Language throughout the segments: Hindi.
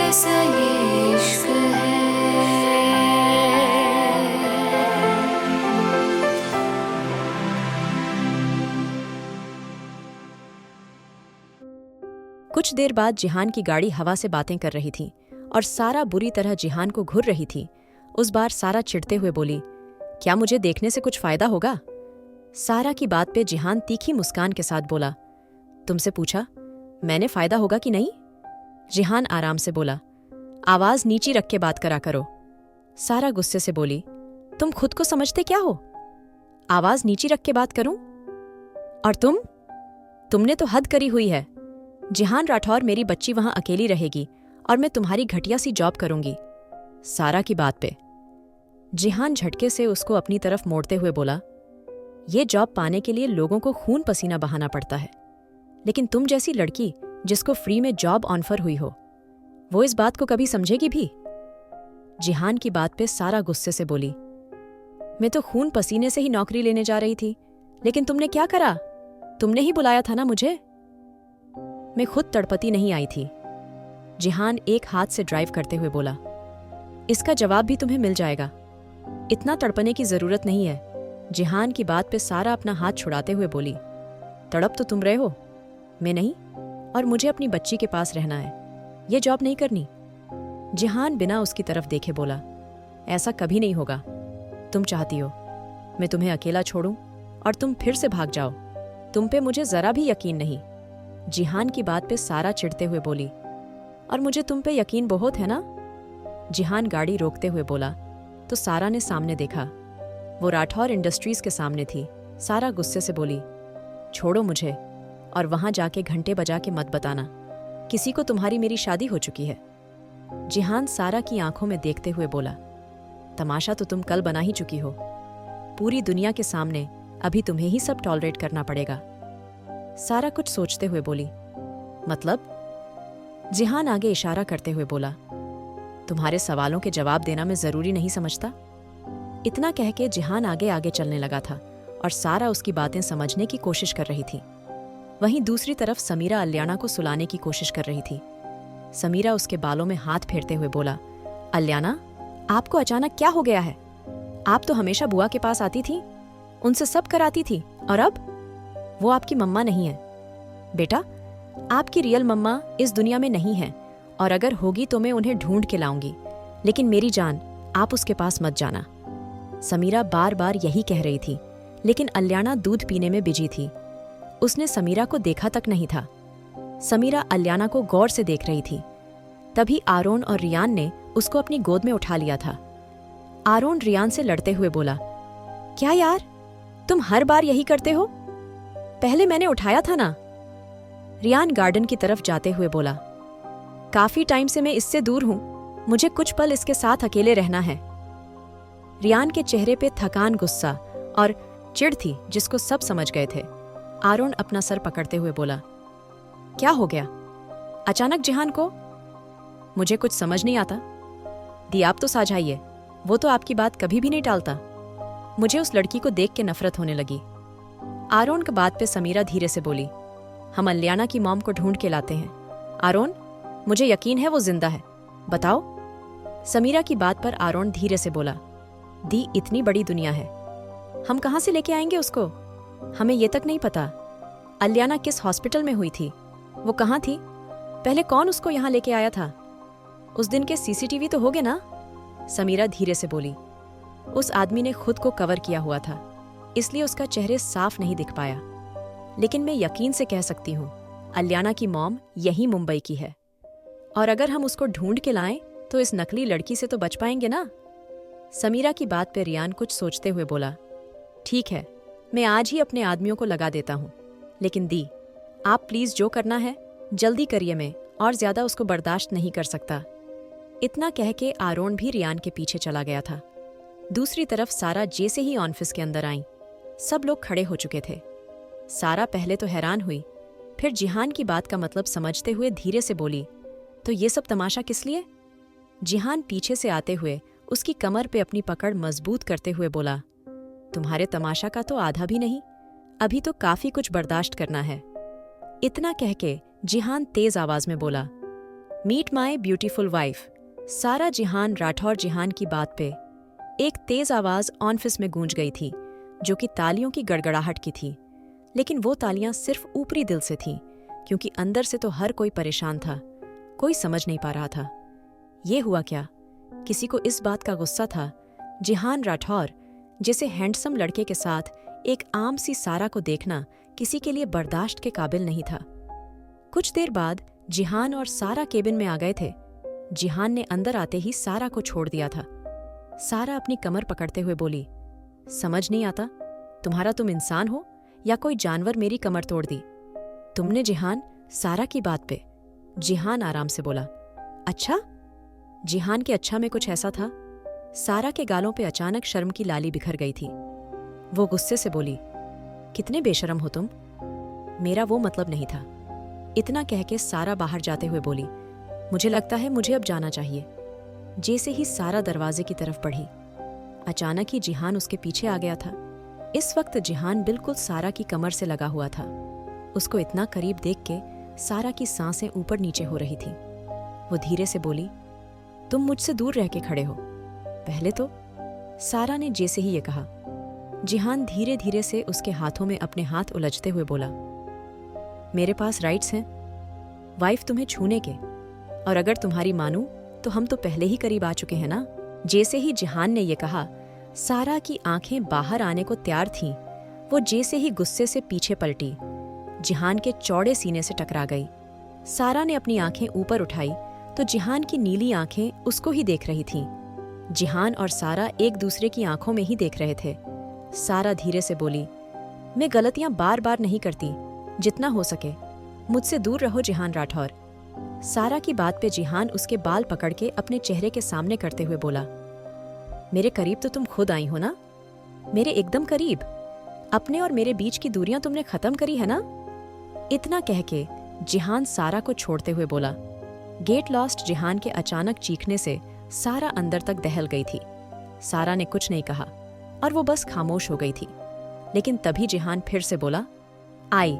कैसा ये इश्क है। कुछ देर बाद जिहान की गाड़ी हवा से बातें कर रही थी और सारा बुरी तरह जिहान को घूर रही थी। उस बार सारा चिढ़ते हुए बोली, क्या मुझे देखने से कुछ फायदा होगा? सारा की बात पे जिहान तीखी मुस्कान के साथ बोला, तुमसे पूछा मैंने फायदा होगा कि नहीं? जिहान आराम से बोला, आवाज नीची रख के बात करा करो। सारा गुस्से से बोली, तुम खुद को समझते क्या हो? आवाज नीची रख के बात करूं? और तुमने तो हद करी हुई है। जिहान राठौर मेरी बच्ची वहां अकेली रहेगी और मैं तुम्हारी घटिया सी जॉब करूंगी। सारा की बात पे जिहान झटके से उसको अपनी तरफ मोड़ते हुए बोला, ये जॉब पाने के लिए लोगों को खून पसीना बहाना पड़ता है, लेकिन तुम जैसी लड़की जिसको फ्री में जॉब ऑफर हुई हो, वो इस बात को कभी समझेगी भी? जिहान की बात पे सारा गुस्से से बोली, मैं तो खून पसीने से ही नौकरी लेने जा रही थी, लेकिन तुमने क्या करा? तुमने ही बुलाया था ना मुझे। मैं खुद तड़पती नहीं आई थी। जिहान एक हाथ से ड्राइव करते हुए बोला, इसका जवाब भी तुम्हें मिल जाएगा, इतना तड़पने की जरूरत नहीं है। जिहान की बात पे सारा अपना हाथ छुड़ाते हुए बोली, तड़प तो तुम रहे हो, मैं नहीं, और मुझे अपनी बच्ची के पास रहना है, ये जॉब नहीं करनी। जिहान बिना उसकी तरफ देखे बोला, ऐसा कभी नहीं होगा। तुम चाहती हो मैं तुम्हें अकेला छोड़ूं और तुम फिर से भाग जाओ? तुम पे मुझे जरा भी यकीन नहीं। जिहान की बात पे सारा चिढ़ते हुए बोली, और मुझे तुम पे यकीन बहुत है ना? जिहान गाड़ी रोकते हुए बोला तो सारा ने सामने देखा। वो राठौर इंडस्ट्रीज के सामने थी। सारा गुस्से से बोली, छोड़ो मुझे और वहां जाके घंटे बजा के मत बताना किसी को तुम्हारी मेरी शादी हो चुकी है। जिहान सारा की आंखों में देखते हुए बोला, तमाशा तो तुम कल बना ही चुकी हो। पूरी दुनिया के सामने अभी तुम्हें ही सब टॉलरेट करना पड़ेगा। सारा कुछ सोचते हुए बोली, मतलब? जिहान आगे इशारा करते हुए बोला, तुम्हारे सवालों के जवाब देना मैं जरूरी नहीं समझता। इतना कह के जिहान आगे आगे चलने लगा था और सारा उसकी बातें समझने की कोशिश कर रही थी। वहीं दूसरी तरफ समीरा अल्याना को सुलाने की कोशिश कर रही थी। समीरा उसके बालों में हाथ फेरते हुए बोला, अल्याना, आपको अचानक क्या हो गया है? आप तो हमेशा बुआ के पास आती थी, उनसे सब कराती थी, और अब? वो आपकी मम्मा नहीं है बेटा, आपकी रियल मम्मा इस दुनिया में नहीं है, और अगर होगी तो मैं उन्हें ढूंढ के लाऊंगी, लेकिन मेरी जान, आप उसके पास मत जाना। समीरा बार बार यही कह रही थी, लेकिन अल्याना दूध पीने में बिजी थी। उसने समीरा को देखा तक नहीं था। समीरा अल्याना को गौर से देख रही थी। तभी आरोन और रियान ने उसको अपनी गोद में उठा लिया था। आरोन रियान से लड़ते हुए बोला, क्या यार, तुम हर बार यही करते हो? पहले मैंने उठाया था ना। रियान गार्डन की तरफ जाते हुए बोला, काफी टाइम से मैं इससे दूर हूं, मुझे कुछ पल इसके साथ अकेले रहना है। रियान के चेहरे पे थकान, गुस्सा और चिढ़ थी जिसको सब समझ गए थे। आरोन अपना सर पकड़ते हुए बोला, क्या हो गया अचानक जिहान को? मुझे कुछ समझ नहीं आता। दी, आप तो साझाइए, वो तो आपकी बात कभी भी नहीं टालता। मुझे उस लड़की को देख के नफरत होने लगी। आरोन की बात पे समीरा धीरे से बोली, हम अल्याना की मॉम को ढूंढ के लाते हैं। आरोन, मुझे यकीन है वो जिंदा है, बताओ। समीरा की बात पर आरोन धीरे से बोला, दी, इतनी बड़ी दुनिया है, हम कहां से लेके आएंगे उसको? हमें ये तक नहीं पता अल्याना किस हॉस्पिटल में हुई थी, वो कहां थी, पहले कौन उसको यहां लेके आया था, उस दिन के सीसीटीवी तो होगे ना? समीरा धीरे से बोली, उस आदमी ने खुद को कवर किया हुआ था, इसलिए उसका चेहरे साफ नहीं दिख पाया, लेकिन मैं यकीन से कह सकती हूँ अल्याना की मॉम यही मुंबई की है, और अगर हम उसको ढूंढ के लाएं तो इस नकली लड़की से तो बच पाएंगे ना? समीरा की बात पे रियान कुछ सोचते हुए बोला, ठीक है, मैं आज ही अपने आदमियों को लगा देता हूँ, लेकिन दी, आप प्लीज जो करना है जल्दी करिए, मैं और ज्यादा उसको बर्दाश्त नहीं कर सकता। इतना कह के आरोन भी रियान के पीछे चला गया था। दूसरी तरफ सारा जैसे ही ऑफिस के अंदर आई, सब लोग खड़े हो चुके थे। सारा पहले तो हैरान हुई, फिर जिहान की बात का मतलब समझते हुए धीरे से बोली, तो ये सब तमाशा किस लिए? जिहान पीछे से आते हुए उसकी कमर पे अपनी पकड़ मजबूत करते हुए बोला, तुम्हारे तमाशा का तो आधा भी नहीं, अभी तो काफी कुछ बर्दाश्त करना है। इतना कह के जिहान तेज आवाज में बोला, मीट माई ब्यूटीफुल वाइफ। सारा जिहान राठौर जिहान की बात पे एक तेज आवाज ऑफिस में गूंज गई थी, जो कि तालियों की गड़गड़ाहट की थी। लेकिन वो तालियां सिर्फ ऊपरी दिल से थीं, क्योंकि अंदर से तो हर कोई परेशान था। कोई समझ नहीं पा रहा था ये हुआ क्या। किसी को इस बात का गुस्सा था जिहान राठौर जैसे हैंडसम लड़के के साथ एक आम सी सारा को देखना किसी के लिए बर्दाश्त के काबिल नहीं था। कुछ देर बाद जिहान और सारा केबिन में आ गए थे। जिहान ने अंदर आते ही सारा को छोड़ दिया था। सारा अपनी कमर पकड़ते हुए बोली, समझ नहीं आता तुम्हारा, तुम इंसान हो या कोई जानवर मेरी कमर तोड़ दी तुमने जिहान? सारा की बात पे जिहान आराम से बोला, अच्छा? जिहान के अच्छा में कुछ ऐसा था। सारा के गालों पे अचानक शर्म की लाली बिखर गई थी। वो गुस्से से बोली, कितने बेशर्म हो तुम, मेरा वो मतलब नहीं था। इतना कह के सारा बाहर जाते हुए बोली, मुझे लगता है मुझे अब जाना चाहिए। जैसे ही सारा दरवाजे की तरफ बढ़ी, अचानक ही जिहान उसके पीछे आ गया था। इस वक्त जिहान बिल्कुल सारा की कमर से लगा हुआ था। उसको इतना करीब देख के सारा की सांसें ऊपर नीचे हो रही थीं। वो धीरे से बोली, तुम मुझसे दूर रह के खड़े हो पहले तो। सारा ने जैसे ही ये कहा, जिहान धीरे धीरे से उसके हाथों में अपने हाथ उलझते हुए बोला, मेरे पास राइट्स हैं वाइफ तुम्हें छूने के, और अगर तुम्हारी मानूं तो हम तो पहले ही करीब आ चुके हैं ना। जैसे ही जिहान ने ये कहा, सारा की आंखें बाहर आने को तैयार थीं। वो जैसे ही गुस्से से पीछे पलटी, जिहान के चौड़े सीने से टकरा गई। सारा ने अपनी आंखें ऊपर उठाई तो जिहान की नीली आंखें उसको ही देख रही थीं। जिहान और सारा एक दूसरे की आंखों में ही देख रहे थे। सारा धीरे से बोली, मैं गलतियां बार बार नहीं करती, जितना हो सके मुझसे दूर रहो जिहान राठौर। सारा की बात पे जिहान उसके बाल पकड़ के अपने चेहरे के सामने करते हुए बोला, मेरे करीब तो तुम खुद आई हो ना, मेरे एकदम करीब। अपने और मेरे बीच की दूरियां तुमने खत्म करी है ना। इतना कह के जिहान सारा को छोड़ते हुए बोला। गेट लॉस्ट जिहान के अचानक चीखने से सारा अंदर तक दहल गई थी। सारा ने कुछ नहीं कहा और वो बस खामोश हो गई थी। लेकिन तभी जिहान फिर से बोला, आई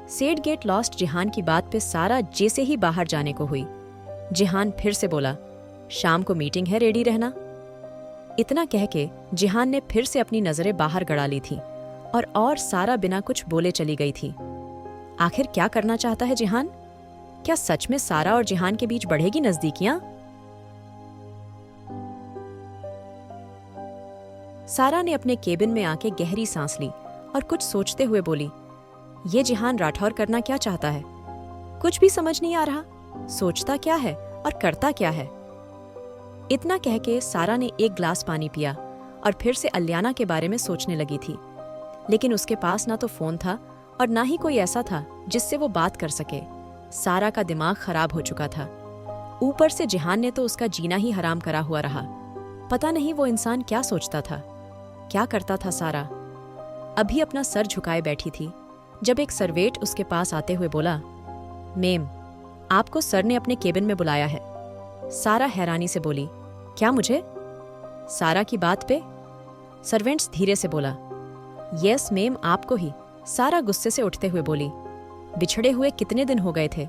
सेड गेट लॉस्ट। जिहान की बात पे सारा जैसे ही बाहर जाने को हुई, जिहान फिर से बोला, शाम को मीटिंग है, रेडी रहना। इतना कह के जिहान ने फिर से अपनी नजरें बाहर गड़ा ली थी और सारा बिना कुछ बोले चली गई थी। आखिर क्या करना चाहता है जिहान? क्या सच में सारा और जिहान के बीच बढ़ेगी नजदीकियां? सारा ने अपने केबिन में आके गहरी सांस ली और कुछ सोचते हुए बोली, ये जिहान राठौर करना क्या चाहता है? कुछ भी समझ नहीं आ रहा। सोचता क्या है और करता क्या है? इतना कह के सारा ने एक ग्लास पानी पिया और फिर से अलियाना के बारे में सोचने लगी थी। लेकिन उसके पास ना तो फोन था और ना ही कोई ऐसा था जिससे वो बात कर सके। सारा का दिमाग खराब हो चुका था। ऊपर से जिहान ने तो उसका जीना ही हराम करा हुआ रहा। पता नहीं वो इंसान क्या सोचता था, क्या करता था सारा। अभी अपना सर झुकाए बैठी थी जब एक सर्वेंट उसके पास आते हुए बोला, मेम, आपको सर ने अपने केबिन में बुलाया है। सारा हैरानी से बोली, क्या मुझे? सारा की बात पे सर्वेंट्स धीरे से बोला, यस मेम, आपको ही। सारा गुस्से से उठते हुए बोली, बिछड़े हुए कितने दिन हो गए थे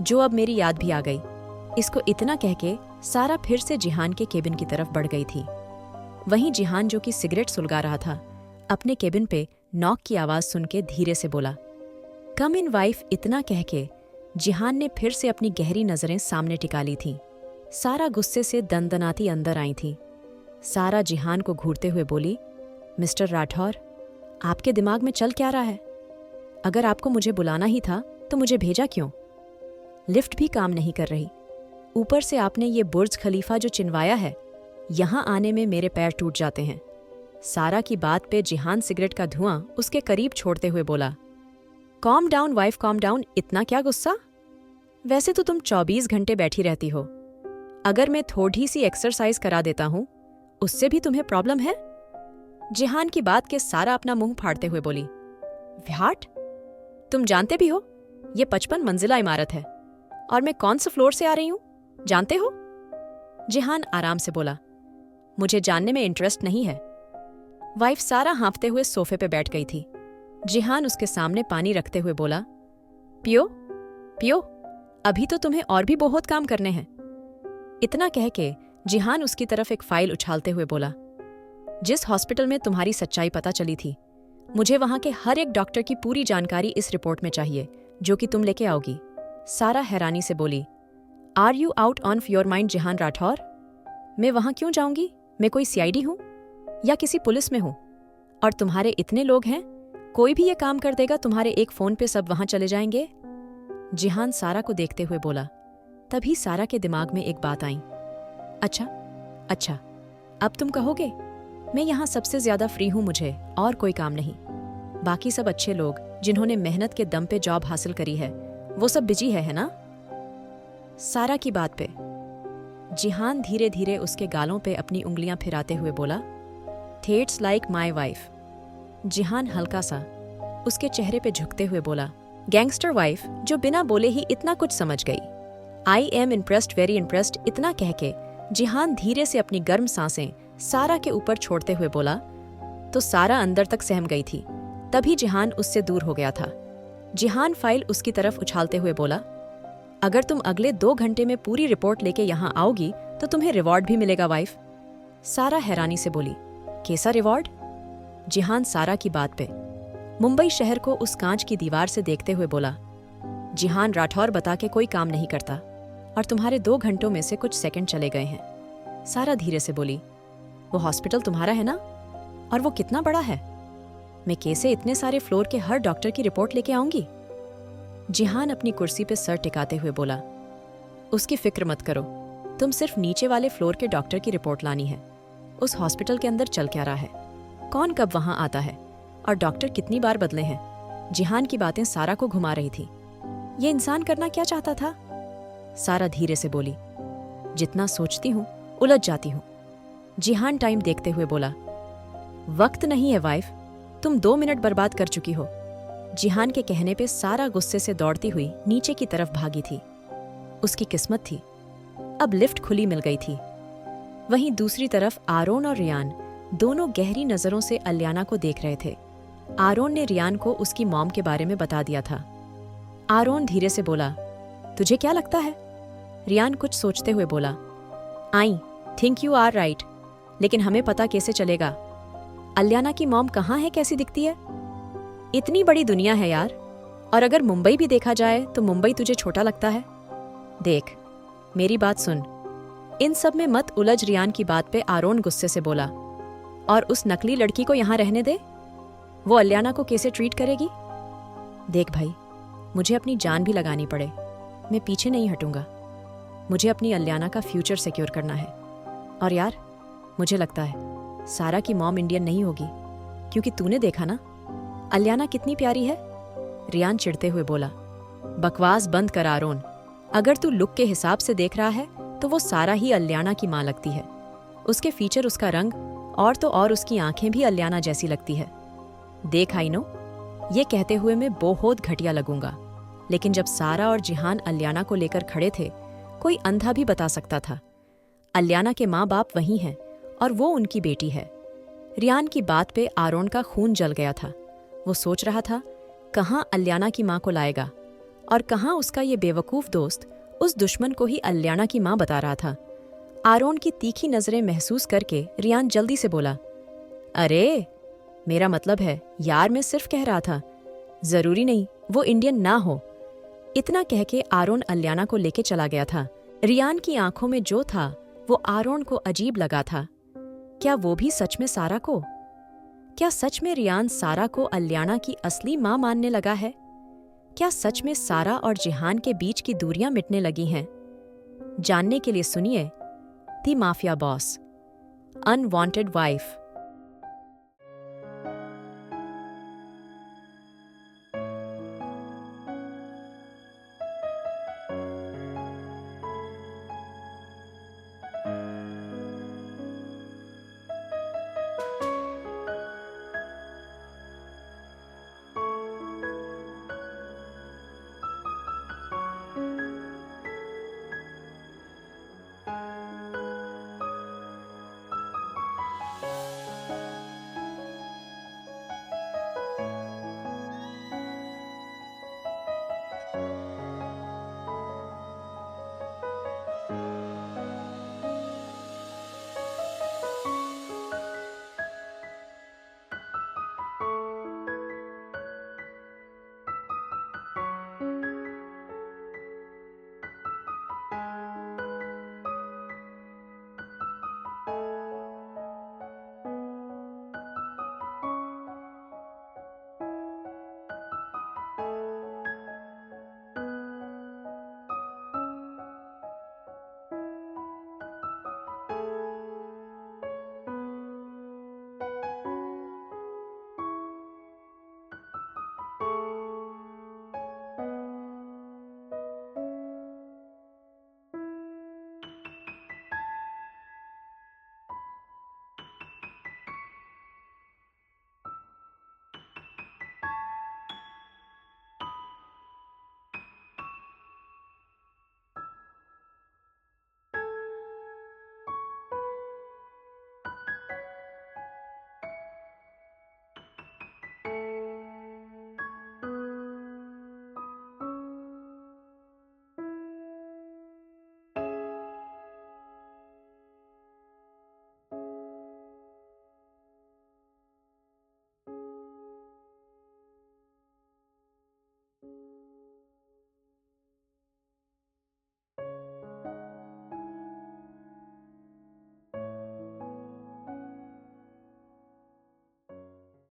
जो अब मेरी याद भी आ गई। इसको इतना कह के सारा फिर से जिहान के केबिन की तरफ बढ़ गई थी। वहीं जिहान, जो कि सिगरेट सुलगा रहा था, अपने केबिन पे नॉक की आवाज सुन के धीरे से बोला, कम इन वाइफ। इतना कह के जिहान ने फिर से अपनी गहरी नजरें सामने टिका ली थीं। सारा गुस्से से दनदनाती अंदर आई थी। सारा जिहान को घूरते हुए बोली, मिस्टर राठौर, आपके दिमाग में चल क्या रहा है? अगर आपको मुझे बुलाना ही था तो मुझे भेजा क्यों? लिफ्ट भी काम नहीं कर रही। ऊपर से आपने ये बुर्ज खलीफा जो चिनवाया है, यहां आने में मेरे पैर टूट जाते हैं। सारा की बात पे जिहान सिगरेट का धुआं उसके करीब छोड़ते हुए बोला, calm down wife, calm down. इतना क्या गुस्सा? वैसे तो तुम 24 घंटे बैठी रहती हो। अगर मैं थोड़ी सी एक्सरसाइज करा देता हूं, उससे भी तुम्हें प्रॉब्लम है? जिहान की बात के सारा अपना मुंह फाड़ते हुए बोली, व्याट, तुम जानते भी हो ये 55 मंजिला इमारत है और मैं कौन से फ्लोर से आ रही हूं, जानते हो? जिहान आराम से बोला, मुझे जानने में इंटरेस्ट नहीं है। वाइफ सारा हाँफते हुए सोफे पे बैठ गई थी। जिहान उसके सामने पानी रखते हुए बोला, पियो पियो, अभी तो तुम्हें और भी बहुत काम करने हैं। इतना कह के जिहान उसकी तरफ एक फाइल उछालते हुए बोला, जिस हॉस्पिटल में तुम्हारी सच्चाई पता चली थी, मुझे वहां के हर एक डॉक्टर की पूरी जानकारी इस रिपोर्ट में चाहिए जो कि तुम लेके आओगी। सारा हैरानी से बोली, are you out on your mind Jihan Rathore? मैं वहां क्यों जाऊंगी? मैं कोई सीआईडी हूं या किसी पुलिस में हूं? और तुम्हारे इतने लोग हैं, कोई भी ये काम कर देगा, तुम्हारे एक फोन पे सब वहां चले जाएंगे। जिहान सारा को देखते हुए बोला। तभी सारा के दिमाग में एक बात आई। अच्छा, अब तुम कहोगे मैं यहां सबसे ज्यादा फ्री हूं, मुझे और कोई काम नहीं। बाकी सब अच्छे लोग जिन्होंने मेहनत के दम पे जॉब हासिल करी है, वो सब बिजी है ना? सारा की बात पे जिहान धीरे धीरे उसके गालों पे अपनी उंगलियां फिराते हुए बोला, थेट्स लाइक माई वाइफ। जिहान हल्का सा उसके चेहरे पे झुकते हुए बोला, गैंगस्टर वाइफ जो बिना बोले ही इतना कुछ समझ गई। I am impressed, very impressed. इतना कह के जिहान धीरे से अपनी गर्म सांसें सारा के ऊपर छोड़ते हुए बोला तो सारा अंदर तक सहम गई थी। तभी जिहान उससे दूर हो गया था। जिहान फाइल उसकी तरफ उछालते हुए बोला, अगर तुम अगले 2 घंटे में पूरी रिपोर्ट लेके यहाँ आओगी तो तुम्हें रिवॉर्ड भी मिलेगा वाइफ। सारा हैरानी से बोली, कैसा रिवॉर्ड? जिहान सारा की बात पे मुंबई शहर को उस कांच की दीवार से देखते हुए बोला, जिहान राठौर बता के कोई काम नहीं करता और तुम्हारे 2 घंटों में से कुछ सेकंड चले गए हैं। सारा धीरे से बोली, वो हॉस्पिटल तुम्हारा है ना? और वो कितना बड़ा है? मैं कैसे इतने सारे फ्लोर के हर डॉक्टर की रिपोर्ट लेके आऊंगी? जिहान अपनी कुर्सी पे सर टिकाते हुए बोला, उसकी फिक्र मत करो, तुम सिर्फ नीचे वाले फ्लोर के डॉक्टर की रिपोर्ट लानी है। उस हॉस्पिटल के अंदर चल क्या रहा है, कौन कब वहां आता है और डॉक्टर कितनी बार बदले हैं। जिहान की बातें सारा को घुमा रही थी। ये इंसान करना क्या चाहता था? सारा धीरे से बोली, जितना सोचती हूँ उलझ जाती हूँ। जिहान टाइम देखते हुए बोला, वक्त नहीं है वाइफ, तुम 2 मिनट बर्बाद कर चुकी हो। जिहान के कहने पे सारा गुस्से से दौड़ती हुई नीचे की तरफ भागी थी। उसकी किस्मत थी, अब लिफ्ट खुली मिल गई थी। वहीं दूसरी तरफ आरोन और रियान दोनों गहरी नजरों से अलियाना को देख रहे थे। आरोन ने रियान को उसकी मॉम के बारे में बता दिया था। आरोन धीरे से बोला, तुझे क्या लगता है? रियान कुछ सोचते हुए बोला, I think you are right, लेकिन हमें पता कैसे चलेगा? अलियाना की मॉम कहाँ है, कैसी दिखती है? इतनी बड़ी दुनिया है यार, और अगर मुंबई भी देखा जाए तो मुंबई तुझे छोटा लगता है? देख मेरी बात सुन, इन सब में मत उलझ। रियान की बात पे आरोन गुस्से से बोला, और उस नकली लड़की को यहाँ रहने दे, वो अलियाना को कैसे ट्रीट करेगी? देख भाई, मुझे अपनी जान भी लगानी पड़े, मैं पीछे नहीं हटूंगा। मुझे अपनी अलियाना का फ्यूचर सिक्योर करना है। और यार मुझे लगता है सारा की मॉम इंडियन नहीं होगी, क्योंकि तूने देखा ना अलियाना कितनी प्यारी है। रियान चिढ़ते हुए बोला, बकवास बंद कर आरोन, अगर तू लुक के हिसाब से देख रहा है तो वो सारा ही अलियाना की माँ लगती है। उसके फीचर, उसका रंग, और तो और उसकी आंखें भी अलियाना जैसी लगती है। देख आई नो, ये कहते हुए मैं बहुत घटिया लगूंगा, लेकिन जब सारा और जिहान अलियाना को लेकर खड़े थे, कोई अंधा भी बता सकता था अलियाना के माँ बाप वही हैं और वो उनकी बेटी है। रियान की बात पे आरोन का खून जल गया था। वो सोच रहा था कहाँ अलियाना की माँ को लाएगा और कहाँ उसका ये बेवकूफ दोस्त उस दुश्मन को ही अलियाना की माँ बता रहा था। आरोन की तीखी नजरें महसूस करके रियान जल्दी से बोला, अरे मेरा मतलब है यार, मैं सिर्फ कह रहा था, जरूरी नहीं वो इंडियन ना हो। इतना कह के आरोन अलियाना को लेके चला गया था। रियान की आंखों में जो था वो आरोन को अजीब लगा था। क्या वो भी सच में सारा को? क्या सच में रियान सारा को अलियाना की असली मां मानने लगा है? क्या सच में सारा और जिहान के बीच की दूरियां मिटने लगी हैं? जानने के लिए सुनिए दी माफिया बॉस, अनवांटेड वाइफ।